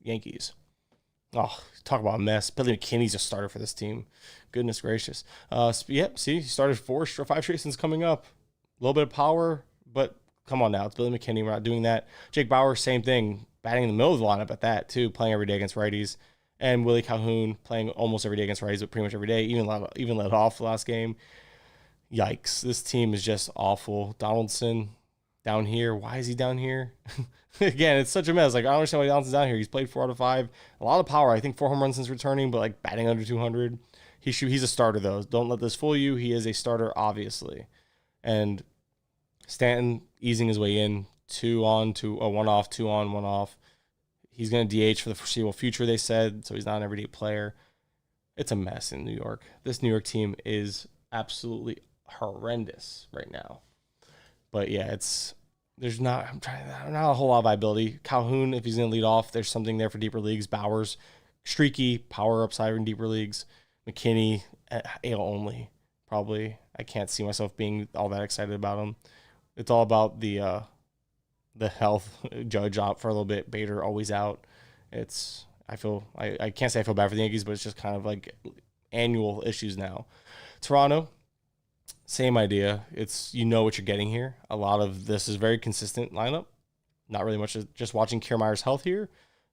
Yankees. Oh, talk about a mess. Billy McKinney's a starter for this team. Goodness gracious. Yep, see, he started 5 straight since coming up. A little bit of power, but come on now. It's Billy McKinney. We're not doing that. Jake Bauer, same thing. Batting in the middle of the lineup at that, too. Playing every day against righties. And Willie Calhoun playing almost every day against righties, but pretty much every day. Even led off the last game. Yikes. This team is just awful. Donaldson down here. Why is he down here? Again, it's such a mess. Like, I don't understand why Donaldson's down here. He's played 4 out of 5. A lot of power. I think 4 home runs since returning, but like batting under 200. He's a starter, though. Don't let this fool you. He is a starter, obviously. And Stanton easing his way in. 2 on, 1 off, 2 on, 1 off. He's going to DH for the foreseeable future, they said, so he's not an everyday player. it's a mess in New York. This New York team is absolutely horrendous right now. But yeah, not a whole lot of viability. Calhoun, if he's going to lead off, there's something there for deeper leagues. Bowers, streaky, power upside in deeper leagues. McKinney, AL only, probably. I can't see myself being all that excited about him. It's all about the health. Judge out for a little bit. Bader always out. I can't say I feel bad for the Yankees, but it's just kind of like annual issues now. Toronto, same idea. It's, what you're getting here. A lot of this is very consistent lineup. Not really much. Just watching Kiermaier's health here.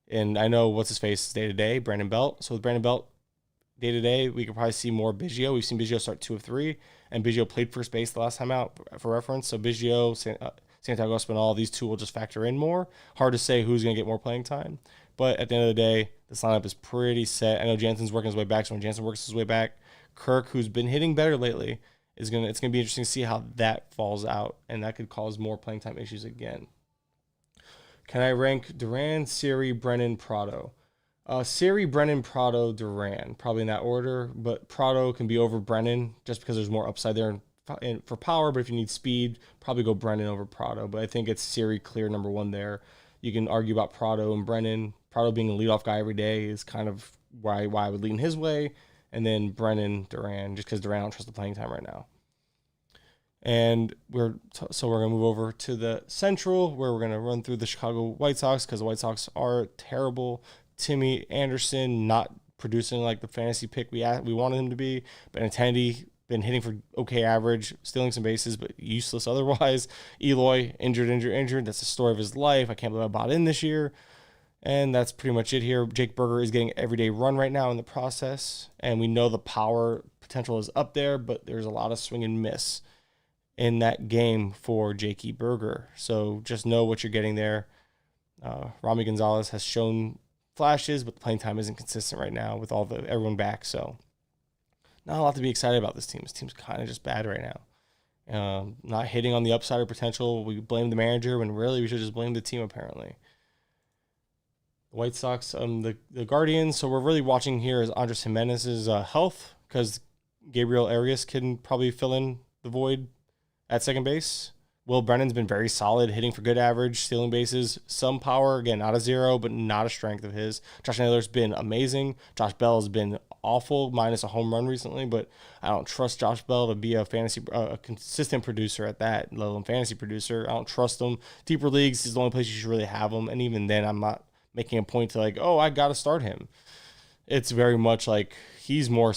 And I know what's his face day to day, Brandon Belt. So with Brandon Belt day to day, we could probably see more Biggio. We've seen Biggio start 2 of 3, and Biggio played first base the last time out for reference. So Biggio, Santiago Espinal, these two will just factor in more. Hard to say who's going to get more playing time. But at the end of the day, this lineup is pretty set. I know Jansen's working his way back, so when Jansen works his way back, Kirk, who's been hitting better lately, it's gonna be interesting to see how that falls out, and that could cause more playing time issues again. Can I rank Duran, Siri, Brennan, Prado? Siri, Brennan, Prado, Duran, probably in that order. But Prado can be over Brennan just because there's more upside there for power. But if you need speed, probably go Brennan over Prado. But I think it's Siri clear number 1 there. You can argue about Prado and Brennan. Prado being a leadoff guy every day is kind of why I would lean his way. And then Brennan, Duran, just because Duran, I don't trust the playing time right now. And we're going to move over to the Central, where we're going to run through the Chicago White Sox, because the White Sox are terrible. Timmy Anderson not producing like the fantasy pick we wanted him to be. Benintendi been hitting for okay average, stealing some bases, but useless otherwise. Eloy, injured. That's the story of his life. I can't believe I bought in this year. And that's pretty much it here. Jake Berger is getting everyday run right now in the process. And we know the power potential is up there, but there's a lot of swing and miss in that game for Jakey Berger. So just know what you're getting there. Rami Gonzalez has shown flashes, but the playing time isn't consistent right now with everyone back. So not a lot to be excited about this team. This team's kind of just bad right now. Not hitting on the upside or potential. We blame the manager when really we should just blame the team, apparently. The White Sox, the Guardians. So we're really watching here is Andres Jimenez's health, because Gabriel Arias can probably fill in the void at second base. Will Brennan's been very solid, hitting for good average, stealing bases, some power. Again, not a 0, but not a strength of his. Josh Naylor's been amazing. Josh Bell has been awful, minus a home run recently, but I don't trust Josh Bell to be a consistent producer at that, let alone fantasy producer. I don't trust him. Deeper leagues is the only place you should really have him, and even then, I'm not making a point to like, I got to start him. It's very much like he's more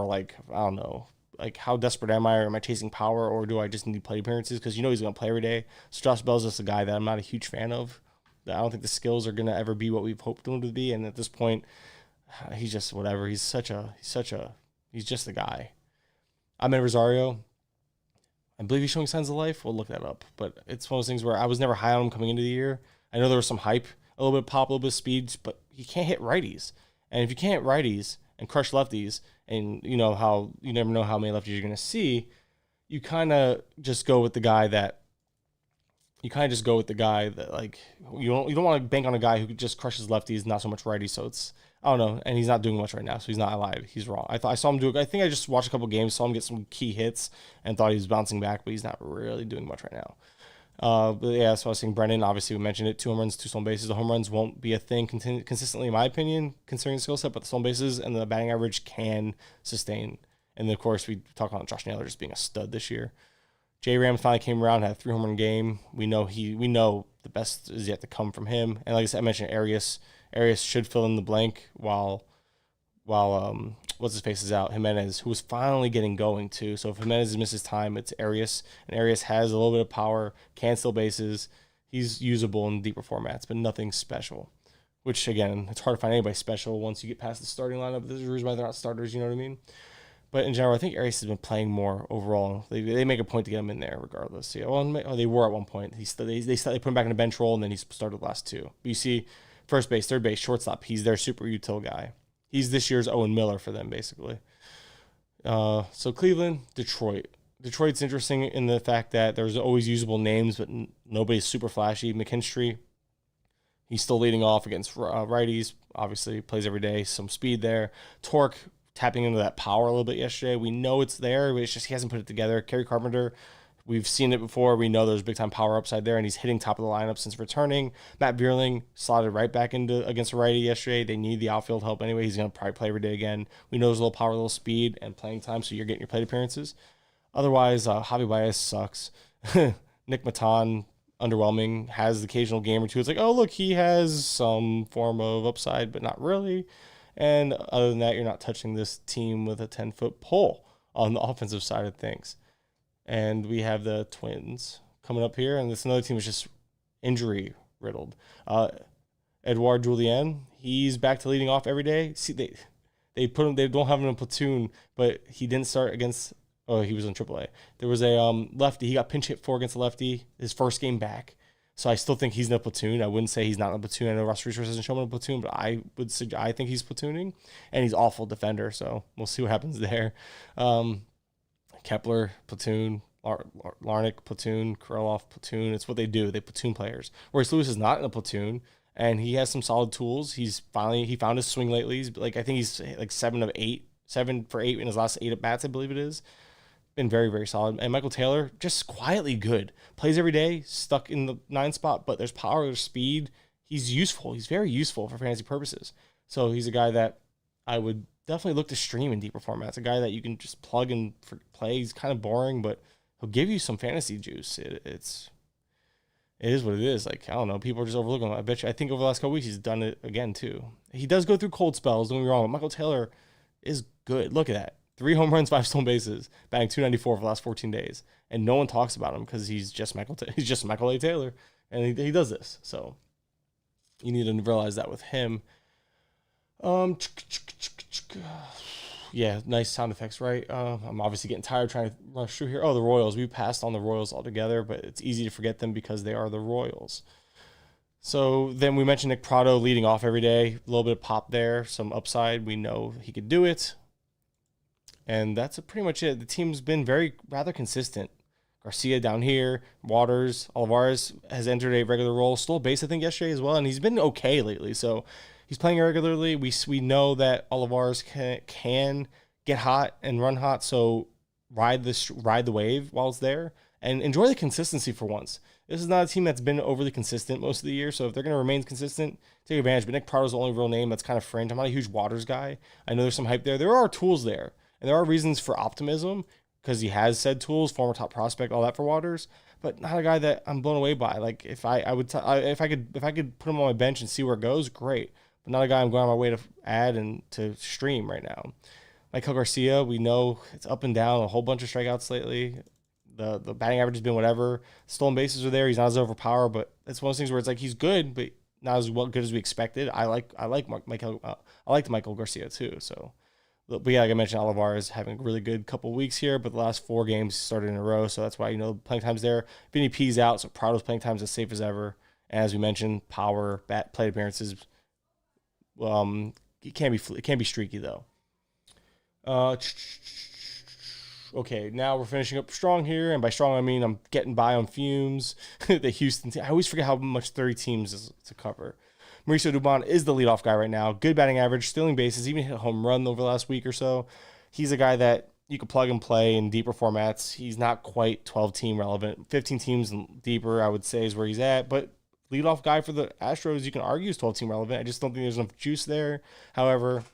like, I don't know, like how desperate am I, or am I chasing power, or do I just need play appearances? Because he's going to play every day. So Josh Bell's just a guy that I'm not a huge fan of. I don't think the skills are going to ever be what we've hoped them to be. And at this point, he's just whatever. He's just a guy. Ahmed Rosario, I believe he's showing signs of life. We'll look that up. But it's one of those things where I was never high on him coming into the year. I know there was some hype, a little bit of pop, a little bit of speed, but he can't hit righties. And if you can't hit righties and crush lefties, and you know how you never know how many lefties you're going to see, you kind of just go with the guy that like you don't want to bank on a guy who just crushes lefties, not so much righties. So it's, I don't know, and he's not doing much right now, so he's not alive. He's wrong. I saw him do. I think I just watched a couple games, saw him get some key hits, and thought he was bouncing back, but he's not really doing much right now. But yeah, so I was saying Brennan, obviously we mentioned it, 2 home runs, 2 stolen bases. The home runs won't be a thing consistently, in my opinion, considering the skill set, but the stolen bases and the batting average can sustain. And then, of course, we talk about Josh Naylor just being a stud this year. J. Ram finally came around, had a 3 home run game. We know the best is yet to come from him. And like I said, I mentioned Arias. Arias should fill in the blank while what's his face is out, Jimenez, who was finally getting going too. So if Jimenez misses time, it's Arias, and Arias has a little bit of power, can steal bases. He's usable in deeper formats, but nothing special. Which again, it's hard to find anybody special once you get past the starting lineup. There's a reason why they're not starters. You know what I mean? But in general, I think Arias has been playing more overall. They make a point to get him in there regardless. Yeah, well, they were at one point. They put him back in a bench role, and then he started the last 2. But you see, first base, third base, shortstop, he's their super util guy. He's this year's Owen Miller for them, basically. So Cleveland, Detroit. Detroit's interesting in the fact that there's always usable names, but nobody's super flashy. McKinstry, he's still leading off against righties. Obviously, plays every day. Some speed there. Torque, tapping into that power a little bit yesterday. We know it's there, but it's just he hasn't put it together. Kerry Carpenter, we've seen it before. We know there's big time power upside there, and he's hitting top of the lineup since returning. Matt Vierling slotted right back into against a righty yesterday. They need the outfield help anyway. He's going to probably play every day again. We know there's a little power, a little speed, and playing time, so you're getting your plate appearances. Otherwise, Javi Baez sucks. Nick Matan, underwhelming, has the occasional game or two. It's like, oh, look, he has some form of upside, but not really. And other than that, you're not touching this team with a 10-foot pole on the offensive side of things. And we have the Twins coming up here, and this another team is just injury riddled. Edouard Julien, he's back to leading off every day. See, they put him. They don't have him in a platoon, but he didn't start against. Oh, he was in AAA. There was a lefty. He got pinch hit for against a lefty his first game back. So I still think he's in a platoon. I wouldn't say he's not in a platoon. I know Ross Resource hasn't shown him in a platoon, but I think he's platooning, and he's awful defender. So we'll see what happens there. Kepler platoon, Larnick platoon, Krylov platoon. It's what they do. They platoon players. Royce Lewis is not in a platoon, and he has some solid tools. He found his swing lately. He's I think he's like 7 for 8 in his last 8 at bats, I believe it is. Been very, very solid. And Michael Taylor, just quietly good. Plays every day, stuck in the 9 spot, but there's power, there's speed. He's useful. He's very useful for fantasy purposes. So he's a guy that I would definitely look to stream in deeper formats. A guy that you can just plug and play. He's kind of boring, but he'll give you some fantasy juice. It is what it is. I don't know. People are just overlooking him. I think over the last couple weeks, he's done it again, too. He does go through cold spells, don't get me wrong, but Michael Taylor is good. Look at that. 3 home runs, 5 stolen bases, batting .294 for the last 14 days. And no one talks about him because he's just Michael A. Taylor. And he does this. So you need to realize that with him. Yeah, nice sound effects, right? I'm obviously getting tired trying to rush through here. Oh, the Royals. We passed on the Royals altogether, but it's easy to forget them because they are the Royals. So then we mentioned Nick Pratto leading off every day. A little bit of pop there, some upside. We know he could do it. And that's pretty much it. The team's been rather consistent. Garcia down here, Waters, Olivares has entered a regular role. Stole base, I think, yesterday as well, and he's been okay lately. So he's playing regularly. We know that Olivares can get hot and run hot, so ride the wave while it's there and enjoy the consistency for once. This is not a team that's been overly consistent most of the year, so if they're going to remain consistent, take advantage. But Nick Pratto's the only real name that's kind of fringe. I'm not a huge Waters guy. I know there's some hype there. There are tools there. And there are reasons for optimism because he has said tools, former top prospect, all that for Waters, but not a guy that I'm blown away by. Like if I could put him on my bench and see where it goes, great. But not a guy I'm going on my way to add and to stream right now. Michael Garcia, we know it's up and down, a whole bunch of strikeouts lately. The batting average has been whatever. Stolen bases are there. He's not as overpowered, but it's one of those things where it's like he's good, but not as good as we expected. I like Michael Garcia too. So. But yeah, like I mentioned, Olivares having a really good couple weeks here, but the last 4 games started in a row, so that's why, playing time's there. Vinny P's out, so Pratto's playing time's as safe as ever. And as we mentioned, power, plate appearances, it can't be streaky, though. Okay, now we're finishing up strong here, and by strong, I mean I'm getting by on fumes. The Houston team, I always forget how much 30 teams is to cover. Mauricio Dubon is the leadoff guy right now. Good batting average, stealing bases, even hit a home run over the last week or so. He's a guy that you could plug and play in deeper formats. He's not quite 12-team relevant. 15 teams and deeper, I would say, is where he's at. But leadoff guy for the Astros, you can argue is 12-team relevant. I just don't think there's enough juice there. However,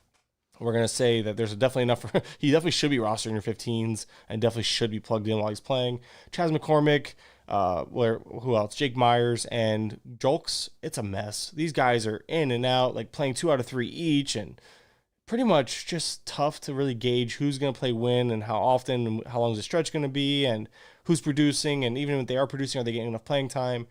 we're going to say that there's definitely enough. He definitely should be rostered in your 15s and definitely should be plugged in while he's playing. Chas McCormick, who else? Jake Myers and Jolks. It's a mess. These guys are in and out, like playing 2 out of 3 each, and pretty much just tough to really gauge who's going to play when and how often and how long is the stretch going to be and who's producing. And even if they are producing, are they getting enough playing time?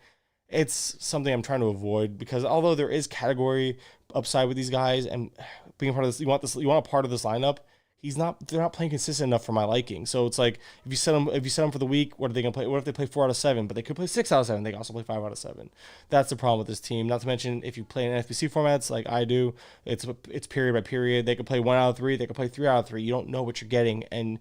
It's something I'm trying to avoid because although there is category upside with these guys and being a part of this, you want a part of this lineup. They're not playing consistent enough for my liking. So it's like if you set them for the week, what are they going to play? What if they play 4 out of 7? But they could play 6 out of 7. They can also play 5 out of 7. That's the problem with this team. Not to mention if you play in FBC formats like I do, it's period by period. They could play 1 out of 3. They could play 3 out of 3. You don't know what you're getting, and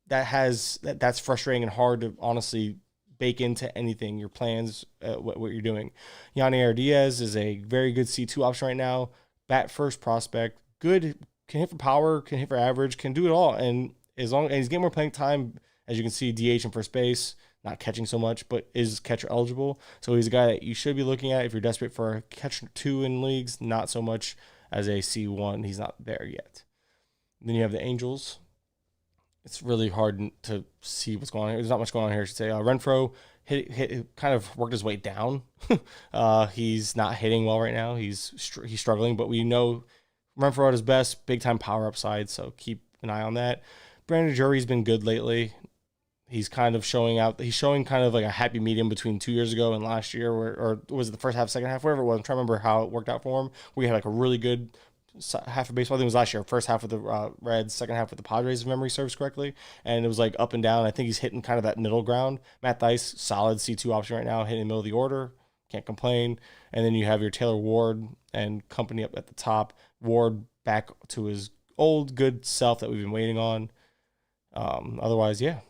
that's frustrating and hard to honestly bake into anything your plans, what you're doing. Yannier Diaz is a very good C2 option right now. Bat first prospect. Good can hit for power, can hit for average, can do it all. And he's getting more playing time, as you can see, DH and first base, not catching so much, but is catcher eligible. So he's a guy that you should be looking at if you're desperate for a catcher 2 in leagues, not so much as a C1. He's not there yet. Then you have the Angels. It's really hard to see what's going on here. There's not much going on here, I should say. Renfroe kind of worked his way down. He's not hitting well right now. He's struggling, but we know Renfroe at his best, big time power upside, so keep an eye on that. Brandon Drury's been good lately. He's kind of showing out. He's showing kind of like a happy medium between 2 years ago and last year, or was it the first half, second half, whatever it was. I'm trying to remember how it worked out for him. We had like a really good half of baseball. I think it was last year. First half with the Reds, second half with the Padres, if memory serves correctly. And it was like up and down. I think he's hitting kind of that middle ground. Matt Thaiss, solid C2 option right now, hitting in the middle of the order. Can't complain. And then you have your Taylor Ward and company up at the top. Ward back to his old good self that we've been waiting on. Otherwise, yeah.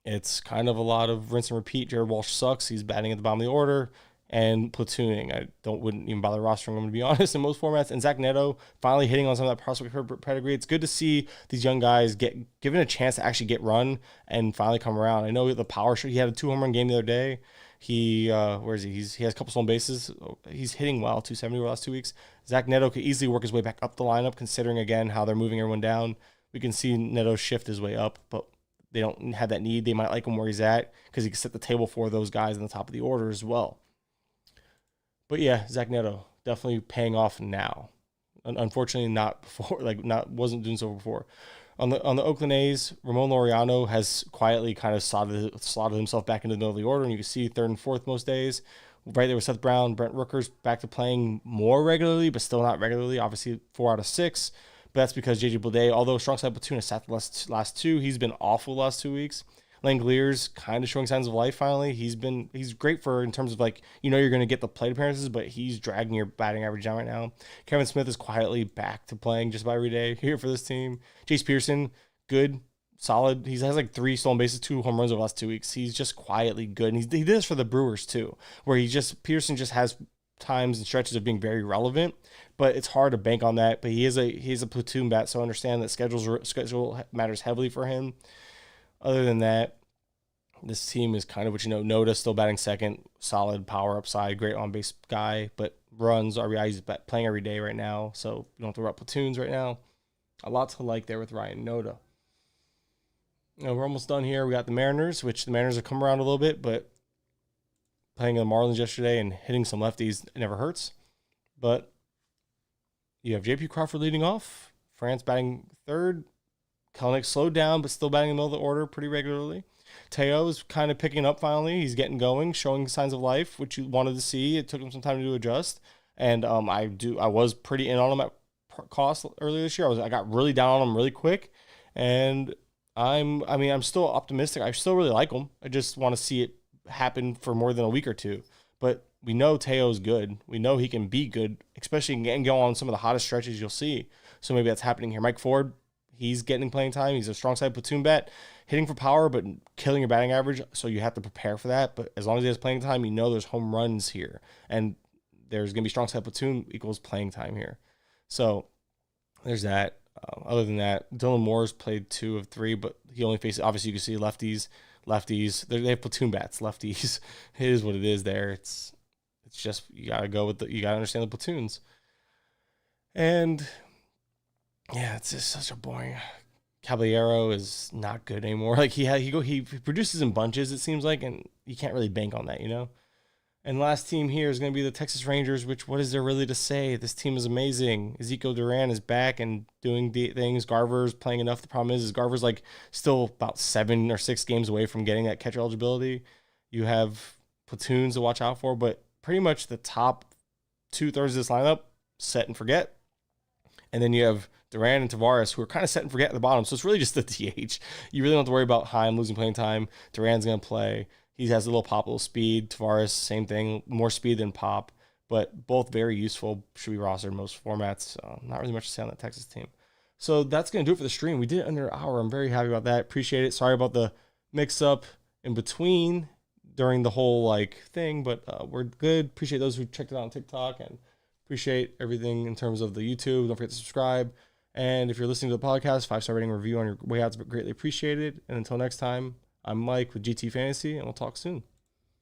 It's kind of a lot of rinse and repeat. Jared Walsh sucks. He's batting at the bottom of the order. And platooning. I wouldn't even bother rostering him, to be honest, in most formats. And Zach Neto finally hitting on some of that prospect pedigree. It's good to see these young guys get given a chance to actually get run and finally come around. I know the power shot. He had a 2-home run game the other day. He where is he? He has a couple stolen bases. He's hitting well, 270 over the last 2 weeks. Zach Neto could easily work his way back up the lineup, considering again how they're moving everyone down. We can see Neto shift his way up, but they don't have that need. They might like him where he's at because he can set the table for those guys in the top of the order as well. But yeah, Zach Neto definitely paying off now. Unfortunately, not before. Wasn't doing so before. On the Oakland A's, Ramon Laureano has quietly kind of slotted himself back into the middle of the order, and you can see third and fourth most days. Right there with Seth Brown, Brent Rooker's back to playing more regularly, but still not regularly. Obviously, 4 out of 6. But that's because JJ Bleday, although strong side platoon has sat the last 2, he's been awful the last 2 weeks. Langlear's kind of showing signs of life finally. He's great for in terms of you're going to get the plate appearances, but he's dragging your batting average down right now. Kevin Smith is quietly back to playing just about every day here for this team. Jace Pearson, good, solid. He has 3 stolen bases, 2 home runs over the last 2 weeks. He's just quietly good. And he did this for the Brewers too, where Pearson just has times and stretches of being very relevant, but it's hard to bank on that. But he's a platoon bat, so I understand that schedule matters heavily for him. Other than that, this team is kind of what you know. Noda still batting second, solid power upside, great on base guy, but runs, RBI, he's playing every day right now, so you don't have to worry about platoons right now. A lot to like there with Ryan Noda. We're almost done here. We got the Mariners, which the Mariners have come around a little bit, but playing the Marlins yesterday and hitting some lefties, it never hurts. But you have JP Crawford leading off, France batting third, Kelenic slowed down, but still batting in the middle of the order pretty regularly. Teo is kind of picking up finally. He's getting going, showing signs of life, which you wanted to see. It took him some time to adjust. And I was pretty in on him at cost earlier this year. I got really down on him really quick. And I'm still optimistic. I still really like him. I just want to see it happen for more than a week or two. But we know Teo's good. We know he can be good, especially and go on some of the hottest stretches you'll see. So maybe that's happening here. Mike Ford, he's getting playing time. He's a strong side platoon bat, hitting for power, but killing your batting average. So you have to prepare for that. But as long as he has playing time, you know there's home runs here. And there's going to be strong side platoon equals playing time here. So there's that. Other than that, Dylan Moore's played 2 of 3, but he only faces, obviously you can see lefties. They have platoon bats, lefties. It is what it is there. It's just, you got to understand the platoons. And yeah, it's just such a boring. Caballero is not good anymore. He produces in bunches, it seems like, and you can't really bank on that, you know. And last team here is going to be the Texas Rangers, which what is there really to say? This team is amazing. Ezekiel Duran is back and doing things. Garver's playing enough. The problem is Garver's still about 7 or 6 games away from getting that catcher eligibility. You have platoons to watch out for, but pretty much the top 2/3 of this lineup, set and forget. And then you have Duran and Tavares, who are kind of set and forget at the bottom. So it's really just the DH. You really don't have to worry about Heim losing playing time. Duran's going to play. He has a little pop, a little speed. Tavares, same thing, more speed than pop, but both very useful. Should be rostered in most formats. Not really much to say on that Texas team. So that's going to do it for the stream. We did it under an hour. I'm very happy about that. Appreciate it. Sorry about the mix-up in between during the whole thing, but we're good. Appreciate those who checked it out on TikTok and appreciate everything in terms of the YouTube. Don't forget to subscribe. And if you're listening to the podcast, 5-star rating review on your way out is greatly appreciated. And until next time, I'm Mike with GT Fantasy, and we'll talk soon.